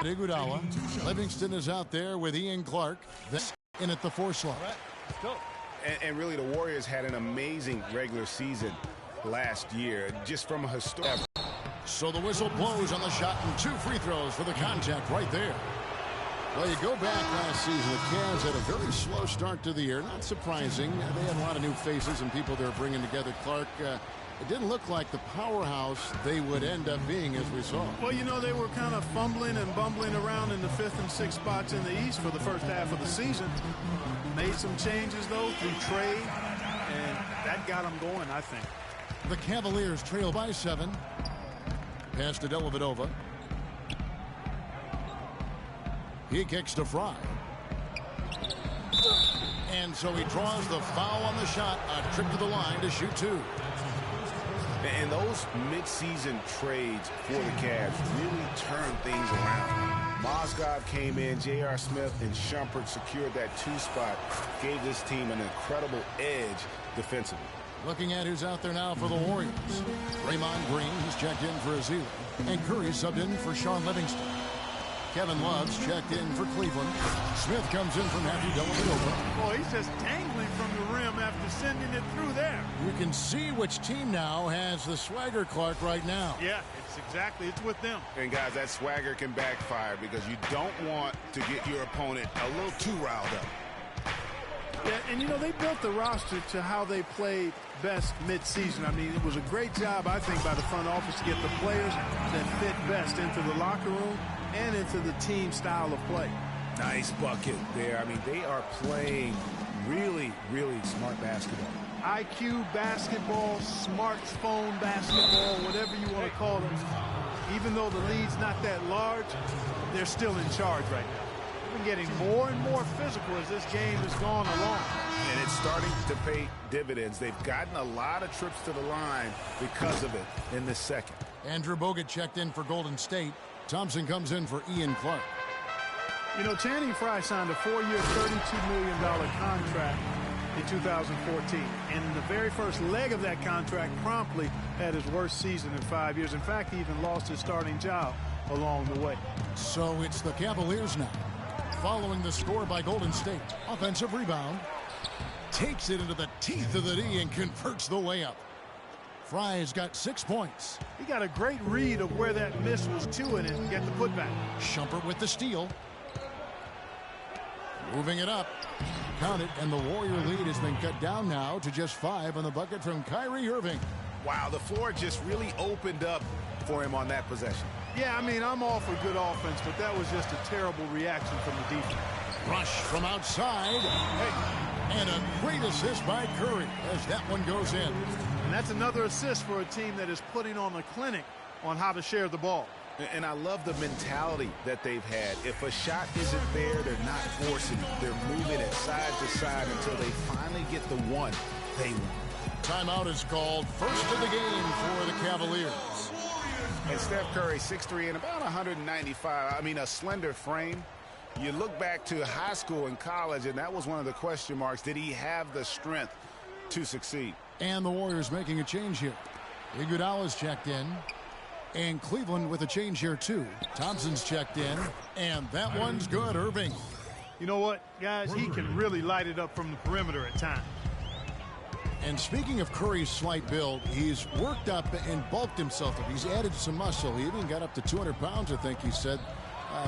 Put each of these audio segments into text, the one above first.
got Iguodala. Livingston is out there with Ian Clark. This in at the 4 slot. All right, let's go. And really, the Warriors had an amazing regular season last year, just from a historic. So the whistle blows on the shot and 2 free throws for the contact right there. Well, you go back last season, the Cavs had a very slow start to the year. Not surprising. They had a lot of new faces and people they're bringing together. Clark, it didn't look like the powerhouse they would end up being as we saw. Well, you know, they were kind of fumbling and bumbling around in the 5th and 6th spots in the East for the first half of the season. Made some changes, though, through trade, and that got them going, I think. The Cavaliers trail by 7. Pass to Dellavedova. He kicks to Fry. And so he draws the foul on the shot. A trip to the line to shoot 2. And those midseason trades for the Cavs really turned things around. Mozgov came in, J.R. Smith and Shumpert secured that 2 spot, gave this team an incredible edge defensively. Looking at who's out there now for the Warriors. Draymond Green, he's checked in for Azila. And Curry subbed in for Sean Livingston. Kevin Love's checked in for Cleveland. Smith comes in from Matthew Dellavedova. Boy, he's just dangling from the rim after sending it through there. You can see which team now has the swagger, Clark, right now. Yeah, it's with them. And guys, that swagger can backfire because you don't want to get your opponent a little too riled up. Yeah, and you know, they built the roster to how they played best mid-season. I mean, it was a great job, I think, by the front office to get the players that fit best into the locker room and into the team style of play. Nice bucket there. I mean, they are playing really, really smart basketball. IQ basketball, smartphone basketball, whatever you want to call them. Even though the lead's not that large, they're still in charge right now. They've been getting more and more physical as this game has gone along. And it's starting to pay dividends. They've gotten a lot of trips to the line because of it in this second. Andrew Bogut checked in for Golden State. Thompson comes in for Ian Clark. You know, Channing Frye signed a 4-year, $32 million contract in 2014. And in the very first leg of that contract, promptly had his worst season in 5 years. In fact, he even lost his starting job along the way. So it's the Cavaliers now. Following the score by Golden State. Offensive rebound. Takes it into the teeth of the D and converts the layup. Fry's got 6 points. He got a great read of where that miss was to it and get the putback. Shumpert with the steal. Moving it up. Count it, and the Warrior lead has been cut down now to just 5 on the bucket from Kyrie Irving. Wow, the floor just really opened up for him on that possession. Yeah, I mean, I'm all for good offense, but that was just a terrible reaction from the defense. Rush from outside. And a great assist by Curry as that one goes in. And that's another assist for a team that is putting on a clinic on how to share the ball. And I love the mentality that they've had. If a shot isn't there, they're not forcing it. They're moving it side to side until they finally get the one they want. Timeout is called. First of the game for the Cavaliers. And Steph Curry, 6'3" and about 195. I mean, a slender frame. You look back to high school and college, and that was one of the question marks. Did he have the strength to succeed? And the Warriors making a change here. Iguodala's checked in. And Cleveland with a change here, too. Thompson's checked in. And that one's good, Irving. You know what, guys? He can really light it up from the perimeter at times. And speaking of Curry's slight build, he's worked up and bulked himself up. He's added some muscle. He even got up to 200 pounds, I think he said.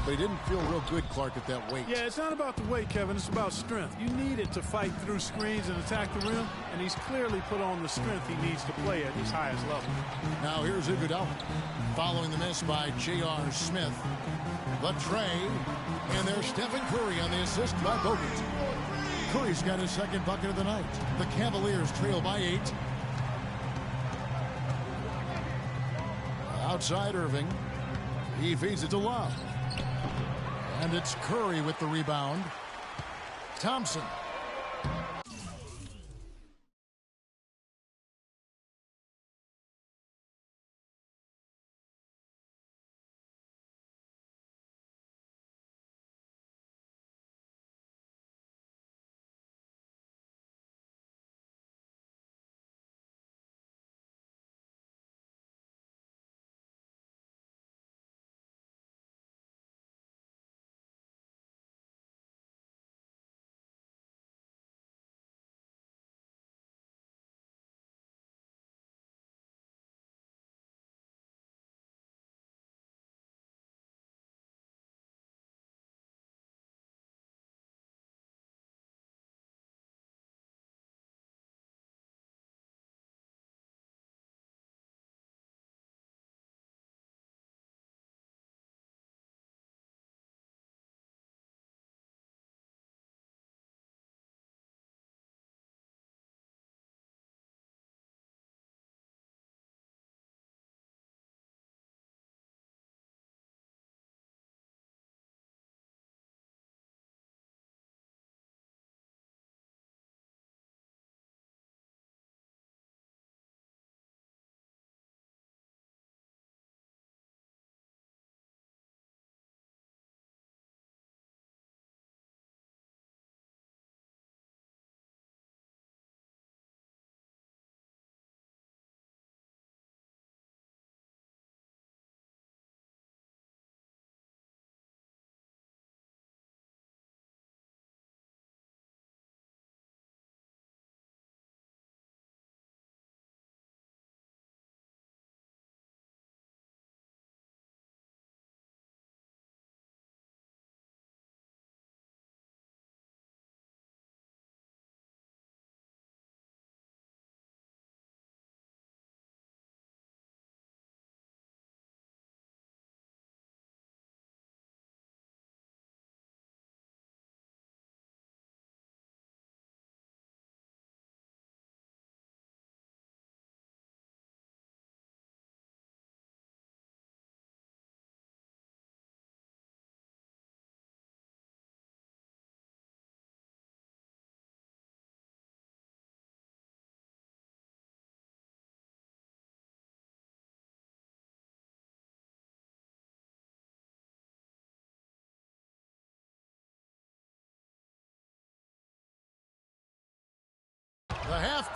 But he didn't feel real good, Clark, at that weight. Yeah, it's not about the weight, Kevin. It's about strength. You need it to fight through screens and attack the rim, and he's clearly put on the strength he needs to play at his highest level. Now here's Iguodala. Following the miss by J.R. Smith. The tray, and there's Stephen Curry on the assist by Bogut. Curry's got his second bucket of the night. The Cavaliers trail by 8. Outside Irving. He feeds it to Love. And it's Curry with the rebound. Thompson.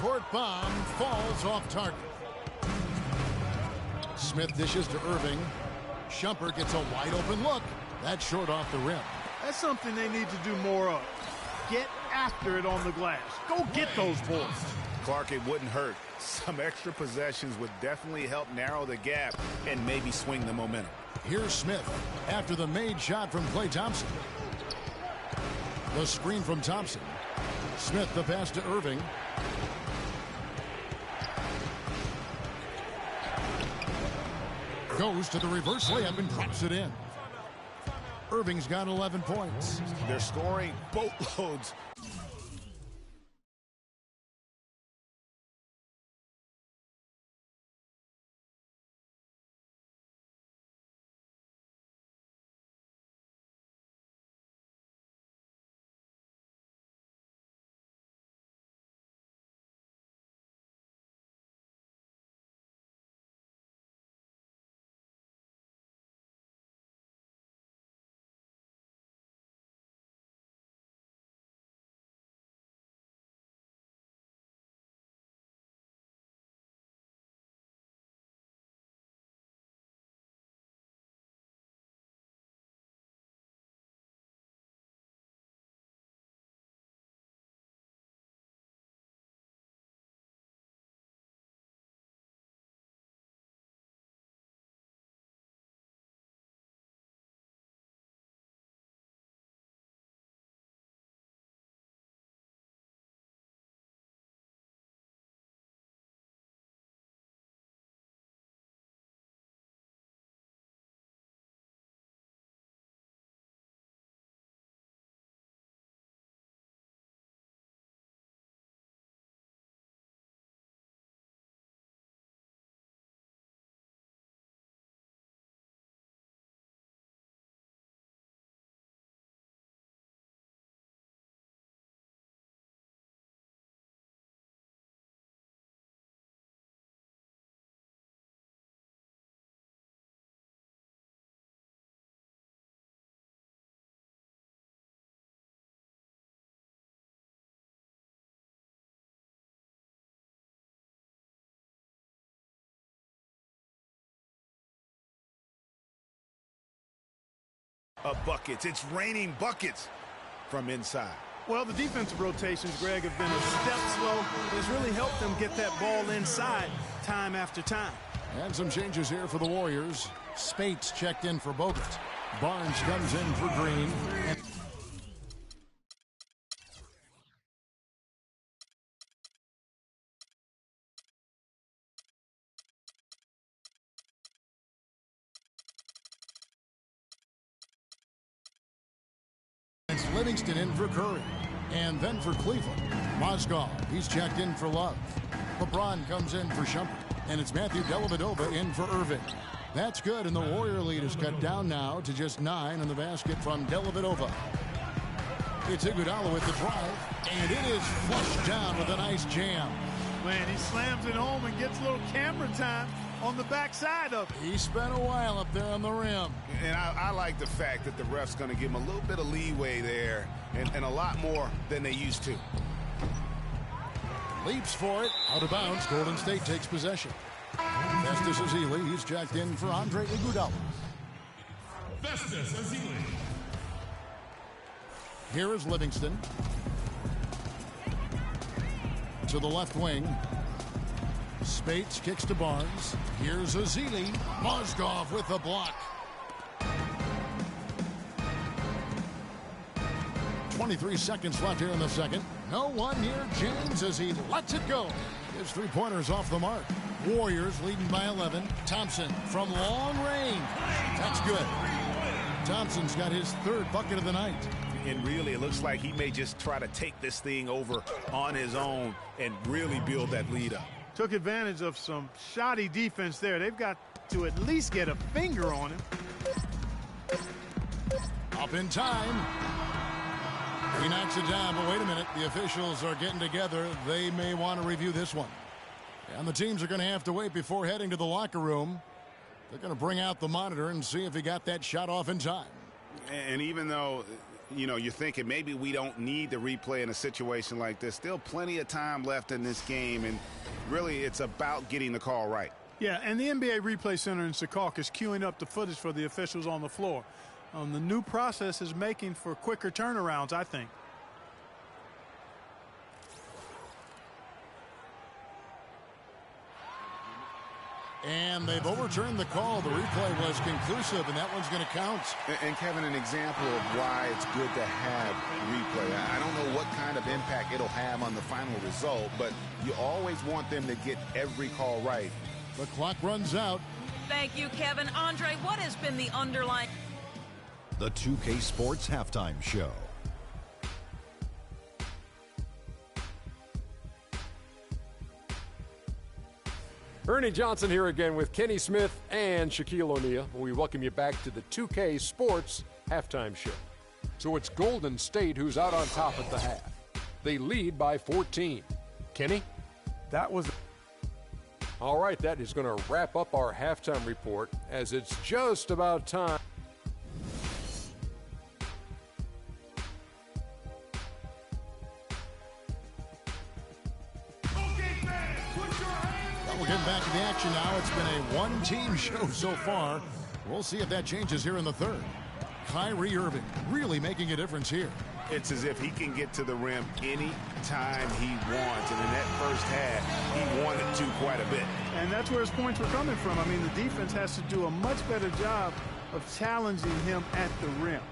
Half-court bomb falls off target. Smith dishes to Irving. Shumpert gets a wide-open look. That's short off the rim. That's something they need to do more of. Get after it on the glass. Go get those boards. Clark, it wouldn't hurt. Some extra possessions would definitely help narrow the gap and maybe swing the momentum. Here's Smith after the made shot from Klay Thompson. The screen from Thompson. Smith the pass to Irving. Goes to the reverse layup and drops it in. Irving's got 11 points. They're scoring boatloads. Buckets. It's raining buckets from inside. Well, the defensive rotations, Greg, have been a step slow. It's really helped them get that ball inside time after time. And some changes here for the Warriors. Spates checked in for Bogut. Barnes comes in for Green. Livingston in for Curry. And then for Cleveland, Mozgov, he's checked in for Love. LeBron comes in for Shumpert. And it's Matthew Dellavedova in for Irving. That's good, and the Warrior lead is cut down now to just 9 on the basket from Dellavedova. It's Iguodala with the drive, and it is flushed down with a nice jam. Man, he slams it home and gets a little camera time on the backside of it. He spent a while up there on the rim. And I like the fact that the ref's going to give him a little bit of leeway there and a lot more than they used to. Leaps for it. Out of bounds. Golden State takes possession. Festus Ezeli, he's checked in for Andre Iguodala. Festus Ezeli. Here is Livingston. To the left wing. Spates kicks to Barnes. Here's Ezeli. Mozgov with the block. 23 seconds left here in the second. No one near James as he lets it go. His three-pointers off the mark. Warriors leading by 11. Thompson from long range. That's good. Thompson's got his third bucket of the night. And really, it looks like he may just try to take this thing over on his own and really build that lead up. Took advantage of some shoddy defense there. They've got to at least get a finger on him. Up in time. He knocks it down, but wait a minute. The officials are getting together. They may want to review this one. And the teams are going to have to wait before heading to the locker room. They're going to bring out the monitor and see if he got that shot off in time. And even though You know, you're thinking maybe we don't need the replay in a situation like this. Still plenty of time left in this game, and really it's about getting the call right. Yeah, and the NBA Replay Center in Secaucus is queuing up the footage for the officials on the floor. The new process is making for quicker turnarounds, I think. And they've overturned the call. The replay was conclusive, and that one's going to count. And Kevin, an example of why it's good to have replay. I don't know what kind of impact it'll have on the final result, but you always want them to get every call right. The clock runs out. Thank you, Kevin. Andre, what has been the underlying... The 2K Sports Halftime Show. Ernie Johnson here again with Kenny Smith and Shaquille O'Neal. We welcome you back to the 2K Sports Halftime Show. So it's Golden State who's out on top at the half. They lead by 14. Kenny? That was... All right, that is going to wrap up our halftime report as it's just about time. We're getting back to the action now. It's been a one-team show so far. We'll see if that changes here in the third. Kyrie Irving really making a difference here. It's as if he can get to the rim any time he wants. And in that first half, he wanted to quite a bit. And that's where his points were coming from. I mean, the defense has to do a much better job of challenging him at the rim.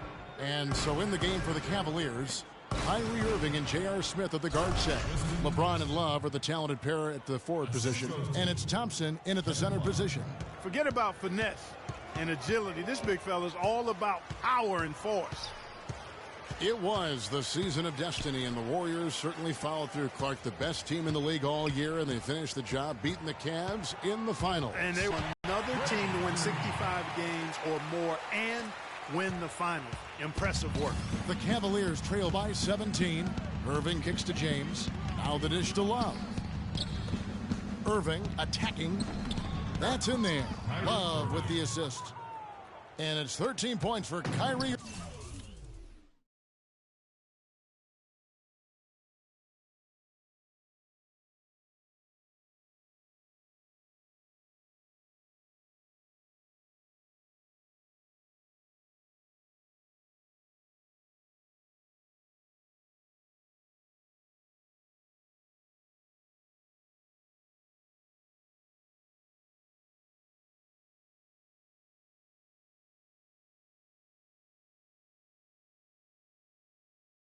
And so in the game for the Cavaliers, Kyrie Irving and J.R. Smith at the guard set. LeBron and Love are the talented pair at the forward position. And it's Thompson in at the center position. Forget about finesse and agility. This big fella's all about power and force. It was the season of destiny, and the Warriors certainly followed through. Clark, the best team in the league all year, and they finished the job beating the Cavs in the finals. And they were another team to win 65 games or more and win the finals. Impressive work. The Cavaliers trail by 17. Irving kicks to James. Now the dish to Love. Irving attacking. That's in there. Love with the assist. And it's 13 points for Kyrie.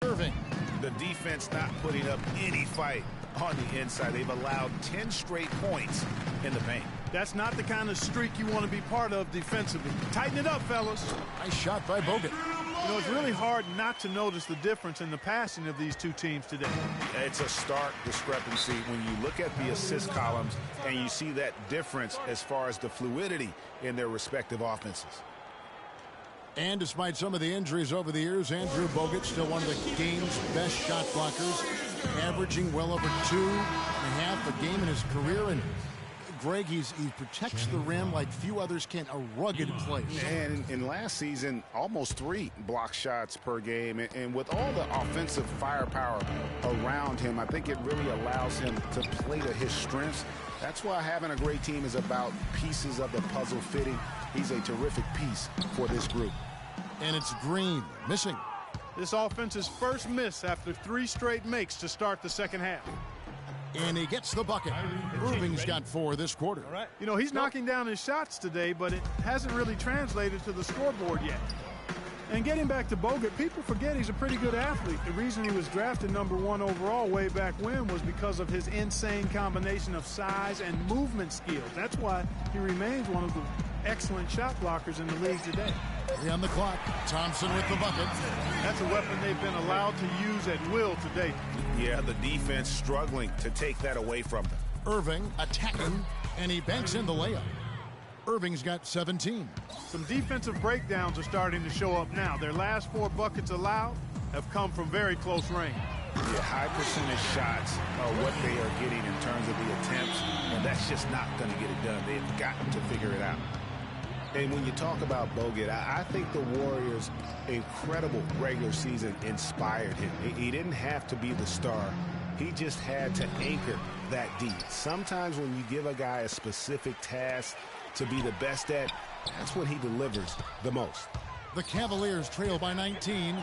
Irving. The defense not putting up any fight on the inside. They've allowed 10 straight points in the paint. That's not the kind of streak you want to be part of defensively. Tighten it up, fellas. Nice shot by Bogut. You know, it's really hard not to notice the difference in the passing of these two teams today. It's a stark discrepancy when you look at the assist columns and you see that difference as far as the fluidity in their respective offenses. And despite some of the injuries over the years, Andrew Bogut still one of the game's best shot blockers, averaging well over 2.5 a game in his career. And Greg, he protects the rim like few others can, a rugged play. And in last season, almost 3 block shots per game. And with all the offensive firepower around him, I think it really allows him to play to his strengths. That's why having a great team is about pieces of the puzzle fitting. He's a terrific piece for this group. And it's Green missing. This offense's first miss after 3 straight makes to start the second half. And he gets the bucket. Irving's got 4 this quarter. All right. You know, he's knocking down his shots today, but it hasn't really translated to the scoreboard yet. And getting back to Bogut, people forget he's a pretty good athlete. The reason he was drafted #1 overall way back when was because of his insane combination of size and movement skills. That's why he remains one of the excellent shot blockers in the league today. 3 on the clock. Thompson with the bucket. That's a weapon they've been allowed to use at will today. Yeah, the defense struggling to take that away from them. Irving attacking, and he banks in the layup. Irving's got 17. Some defensive breakdowns are starting to show up now. Their last 4 buckets allowed have come from very close range. Yeah, high percentage shots are what they are getting in terms of the attempts, and that's just not going to get it done. They've got to figure it out. And when you talk about Bogut, I think the Warriors' incredible regular season inspired him. He didn't have to be the star. He just had to anchor that D. Sometimes when you give a guy a specific task to be the best at, that's when he delivers the most. The Cavaliers trail by 19,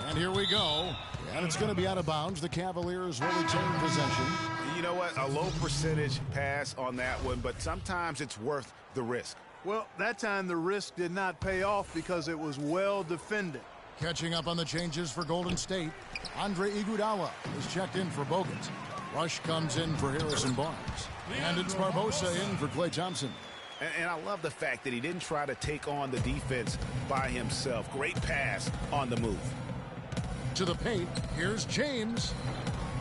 and here we go. And it's going to be out of bounds. The Cavaliers will retain possession. You know what? A low percentage pass on that one, but sometimes it's worth the risk. Well, that time the risk did not pay off because it was well defended. Catching up on the changes for Golden State, Andre Iguodala is checked in for Bogut. Rush comes in for Harrison Barnes. And it's Barbosa in for Klay Thompson. And I love the fact that he didn't try to take on the defense by himself. Great pass on the move. To the paint, here's James.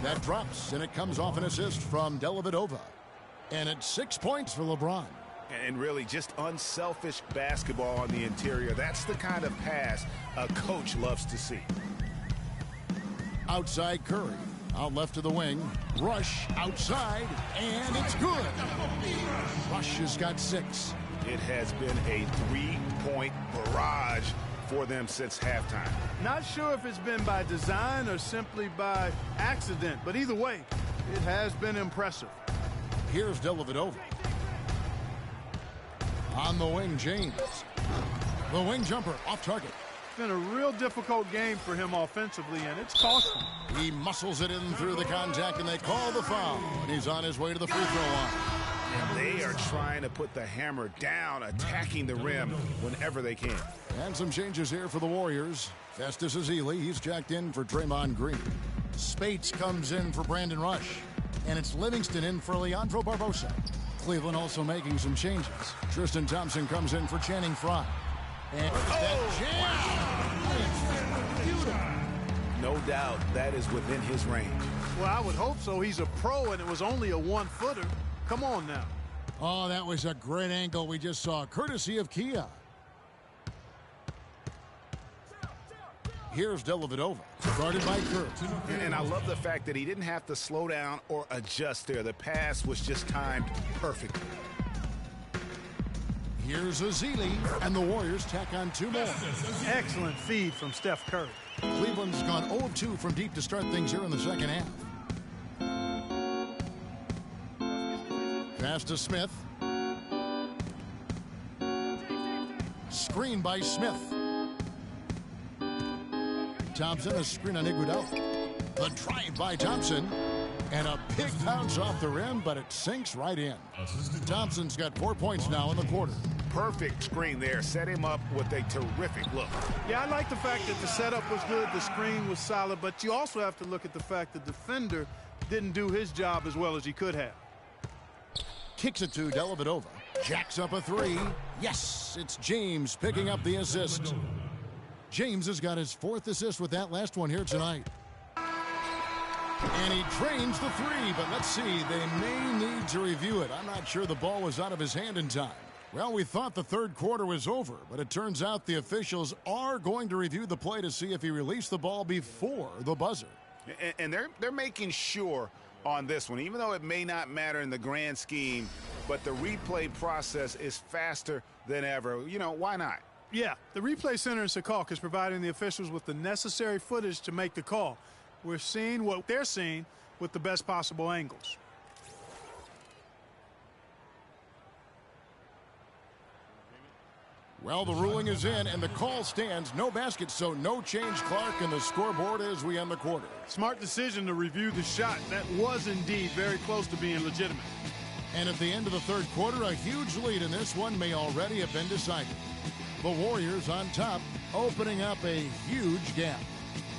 That drops, and it comes off an assist from Dellavedova. And it's 6 points for LeBron. And really just unselfish basketball on the interior. That's the kind of pass a coach loves to see. Outside Curry. Out left to the wing. Rush outside, and it's good. Rush has got 6. It has been a 3-point barrage for them since halftime. Not sure if it's been by design or simply by accident, but either way, it has been impressive. Here's Dellavedova. On the wing, James. The wing jumper off target. It's been a real difficult game for him offensively, and it's cost him. He muscles it in through the contact, and they call the foul. And he's on his way to the free throw line. And they are trying to put the hammer down, attacking the rim whenever they can. And some changes here for the Warriors. Festus Ezeli, he's checked in for Draymond Green. Spates comes in for Brandon Rush. And it's Livingston in for Leandro Barbosa. Cleveland also making some changes. Tristan Thompson comes in for Channing Frye. And no doubt that is within his range. Well, I would hope so. He's a pro, and it was only a one-footer. Come on now. Oh, that was a great angle we just saw, courtesy of Kia. Here's Dellavedova, guarded by Kerr. And I love the fact that he didn't have to slow down or adjust there. The pass was just timed perfectly. Here's Ezeli, and the Warriors tack on 2 more. Excellent feed from Steph Curry. Cleveland's gone 0 of 2 from deep to start things here in the second half. Pass to Smith. Screen by Smith. Thompson, a screen on Iguodala. The drive by Thompson. And a big bounce off the rim, but it sinks right in. Thompson's got 4 points now in the quarter. Perfect screen there. Set him up with a terrific look. Yeah, I like the fact that the setup was good, the screen was solid, but you also have to look at the fact the defender didn't do his job as well as he could have. Kicks it to Dellavedova. Jacks up a 3. Yes, it's James picking up the assist. James has got his 4th assist with that last one here tonight. And he drains the 3, but let's see, they may need to review it. I'm not sure the ball was out of his hand in time. Well, we thought the third quarter was over, but it turns out the officials are going to review the play to see if he released the ball before the buzzer. And they're making sure on this one, even though it may not matter in the grand scheme, but the replay process is faster than ever. You know, why not? Yeah, the replay center in Secaucus is providing the officials with the necessary footage to make the call. We're seeing what they're seeing with the best possible angles. Well, the ruling is in, and the call stands. No basket, so no change, Clark, and the scoreboard as we end the quarter. Smart decision to review the shot. That was indeed very close to being legitimate. And at the end of the third quarter, a huge lead in this one may already have been decided. The Warriors on top, opening up a huge gap.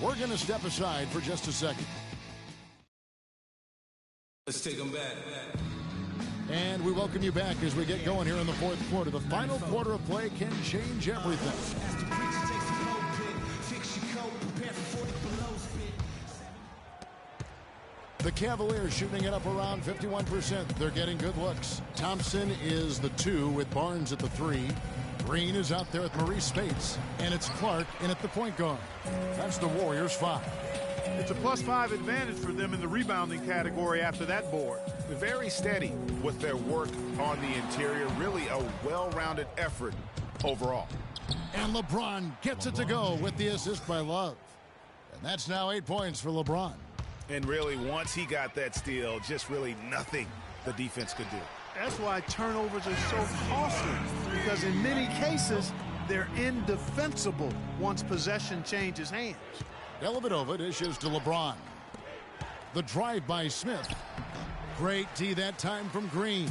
We're going to step aside for just a second. Let's take them back. And we welcome you back as we get going here in the fourth quarter. The final quarter of play can change everything. The Cavaliers shooting it up around 51%. They're getting good looks. Thompson is the 2 with Barnes at the 3. Green is out there with Maurice Spates. And it's Clark in at the point guard. That's the Warriors 5. It's a +5 advantage for them in the rebounding category after that board. They're very steady with their work on the interior. Really a well-rounded effort overall. And LeBron gets it to go with the assist by Love. And that's now 8 points for LeBron. And really, once he got that steal, just really nothing the defense could do. That's why turnovers are so costly, because in many cases, they're indefensible once possession changes hands. Dellavedova dishes to LeBron. The drive by Smith. Great D that time from Green.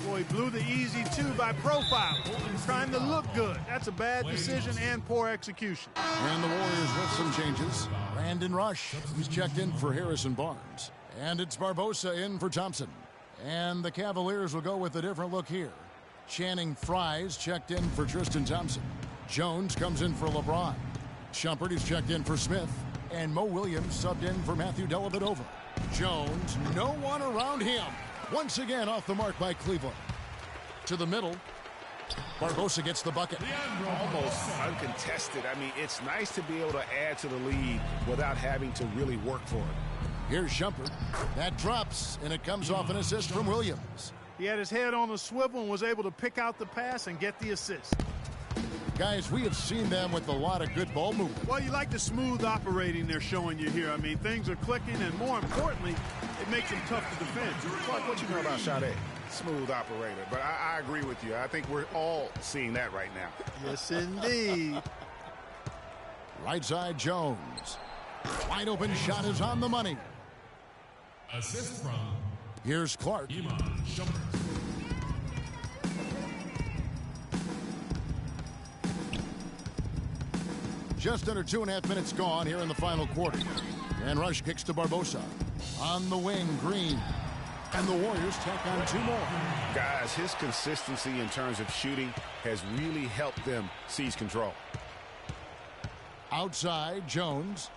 Boy, he blew the easy two by profile, trying to look good. That's a bad decision and poor execution. And the Warriors with some changes. Brandon Rush, he's checked in for Harrison Barnes. And it's Barbosa in for Thompson. And the Cavaliers will go with a different look here. Channing Frye's checked in for Tristan Thompson. Jones comes in for LeBron. Shumpert is checked in for Smith. And Mo Williams subbed in for Matthew Dellavedova. Jones, no one around him. Once again off the mark by Cleveland. To the middle. Barbosa gets the bucket. Almost uncontested. I mean, it's nice to be able to add to the lead without having to really work for it. Here's Shumpert. That drops, and it comes off an assist from Williams. He had his head on the swivel and was able to pick out the pass and get the assist. Guys, we have seen them with a lot of good ball movement. Well, you like the smooth operating they're showing you here. I mean, things are clicking, and more importantly, it makes them tough to defend. Clark, what you know about Sade? Smooth operator. But I agree with you. I think we're all seeing that right now. Yes, indeed. Right side, Jones. Wide open shot is on the money. Assist from Here's Clark. Iman Shumpert. Just under 2.5 minutes gone here in the final quarter. And Rush kicks to Barbosa. On the wing, Green. And the Warriors tack on 2 more. Guys, his consistency in terms of shooting has really helped them seize control. Outside, Jones.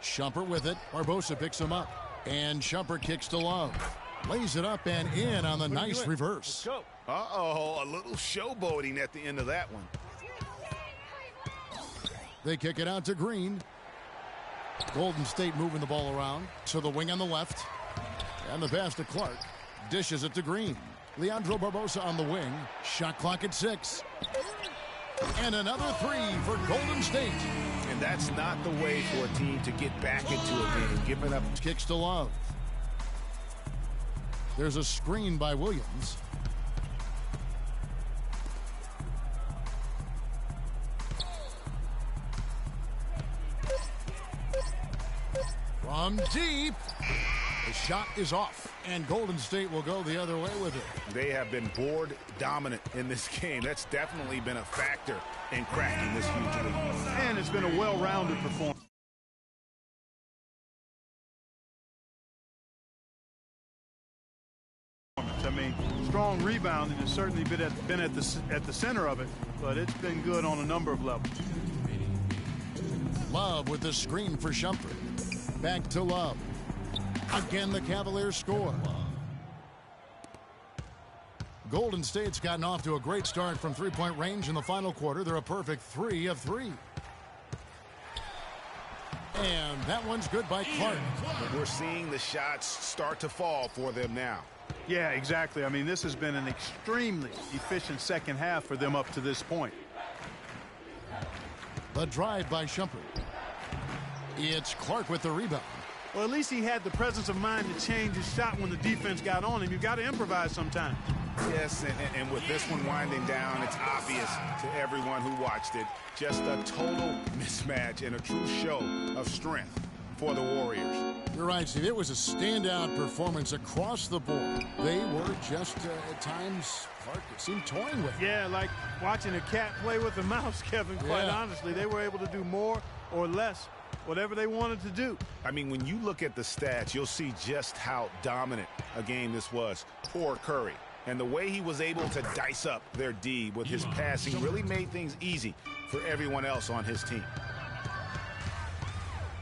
Shumpert with it. Barbosa picks him up. And Shumpert kicks to Love. Lays it up and in on the nice reverse. Uh-oh, a little showboating at the end of that one. They kick it out to Green. Golden State moving the ball around to the wing on the left. And the pass to Clark. Dishes it to Green. Leandro Barbosa on the wing. Shot clock at 6. And another 3 for Golden State. And that's not the way for a team to get back into a game, giving up. Kicks to Love. There's a screen by Williams. From deep. The shot is off, and Golden State will go the other way with it. They have been board dominant in this game. That's definitely been a factor in cracking this huge lead. And it's been a well-rounded performance. I mean, strong rebounding has certainly been at the center of it, but it's been good on a number of levels. Love with the screen for Shumpert. Back to Love. Again, the Cavaliers score. Golden State's gotten off to a great start from three-point range in the final quarter. They're a perfect 3 of 3. And that one's good by Clark. But we're seeing the shots start to fall for them now. Yeah, exactly. I mean, this has been an extremely efficient second half for them up to this point. The drive by Shumpert. It's Clark with the rebound. Well, at least he had the presence of mind to change his shot when the defense got on him. You've got to improvise sometimes. Yes, and with this one winding down, it's obvious to everyone who watched it. Just a total mismatch and a true show of strength for the Warriors. You're right, Steve. It was a standout performance across the board. They were just, at times, Clark seemed toying with it. Yeah, like watching a cat play with a mouse, Kevin, quite honestly. They were able to do more or less, whatever they wanted to do. I mean, when you look at the stats, you'll see just how dominant a game this was for Curry. And the way he was able to dice up their D with his passing really made things easy for everyone else on his team.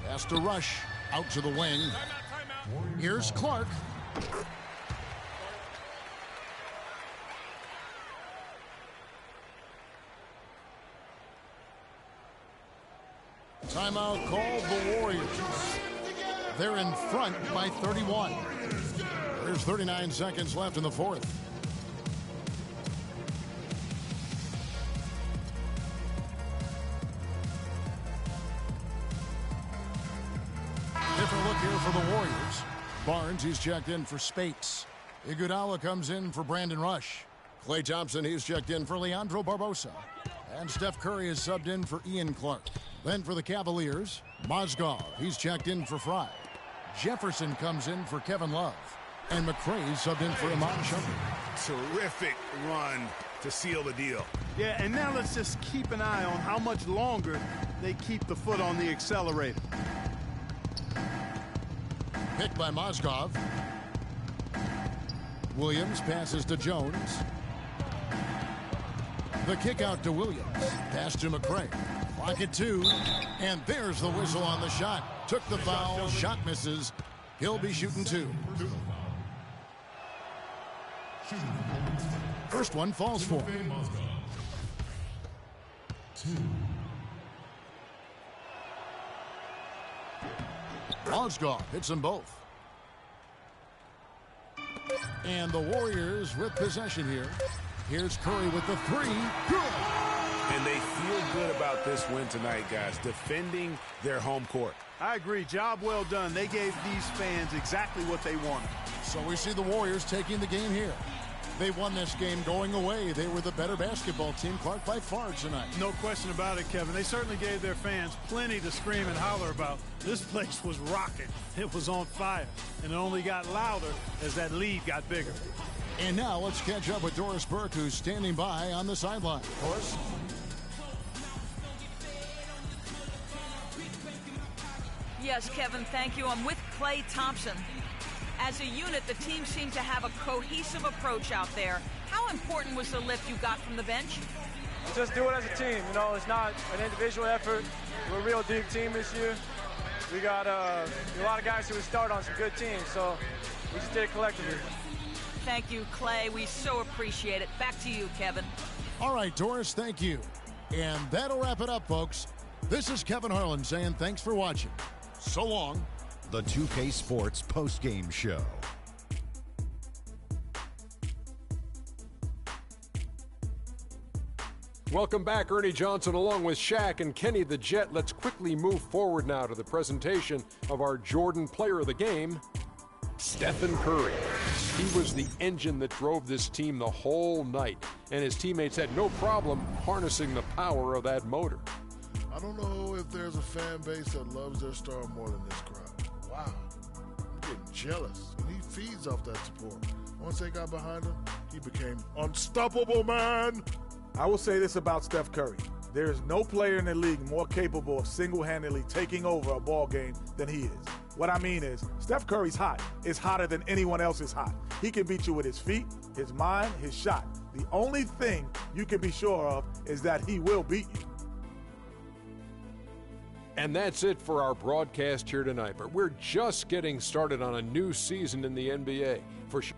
Pass to Rush, out to the wing. Here's Clark. Timeout called the Warriors. They're in front by 31. There's 39 seconds left in the fourth. here for the Warriors. Barnes, he's checked in for Spates. Iguodala comes in for Brandon Rush. Klay Thompson, he's checked in for Leandro Barbosa. And Steph Curry is subbed in for Ian Clark. Then for the Cavaliers, Mozgov, he's checked in for Fry. Jefferson comes in for Kevin Love. And McRae subbed in for Iman Shumpert. Terrific run to seal the deal. Yeah, and now let's just keep an eye on how much longer they keep the foot on the accelerator. Picked by Mozgov. Williams passes to Jones. The kick out to Williams. Pass to McRae. Clock at 2. And there's the whistle on the shot. Took the foul. Shot misses. He'll be shooting 2. First one falls for him. 2. Mozgov hits them both. And the Warriors with possession here. Here's Curry with the 3. Good. And they feel good about this win tonight, guys, defending their home court. I agree. Job well done. They gave these fans exactly what they wanted. So we see the Warriors taking the game here. They won this game going away. They were the better basketball team, Clark, by far tonight. No question about it, Kevin. They certainly gave their fans plenty to scream and holler about. This place was rocking. It was on fire. And it only got louder as that lead got bigger. And now let's catch up with Doris Burke, who's standing by on the sideline. Doris? Yes, Kevin, thank you. I'm with Klay Thompson. As a unit, the team seemed to have a cohesive approach out there. How important was the lift you got from the bench? Just do it as a team. You know, it's not an individual effort. We're a real deep team this year. We got a lot of guys who would start on some good teams, so we just did it collectively. Thank you, Klay. We so appreciate it. Back to you, Kevin. All right, Doris, thank you. And that'll wrap it up, folks. This is Kevin Harlan saying thanks for watching. So long. The 2K Sports postgame show. Welcome back, Ernie Johnson along with Shaq and Kenny the Jet. Let's quickly move forward now to the presentation of our Jordan Player of the Game, Stephen Curry. He was the engine that drove this team the whole night, and his teammates had no problem harnessing the power of that motor. I don't know if there's a fan base that loves their star more than this crowd. Wow, I'm getting jealous, and he feeds off that support. Once they got behind him, he became unstoppable, man. I will say this about Steph Curry. There is no player in the league more capable of single-handedly taking over a ball game than he is. What I mean is, Steph Curry's hot. Is hotter than anyone else is hot. He can beat you with his feet, his mind, his shot. The only thing you can be sure of is that he will beat you. And that's it for our broadcast here tonight. But we're just getting started on a new season in the NBA. For sure.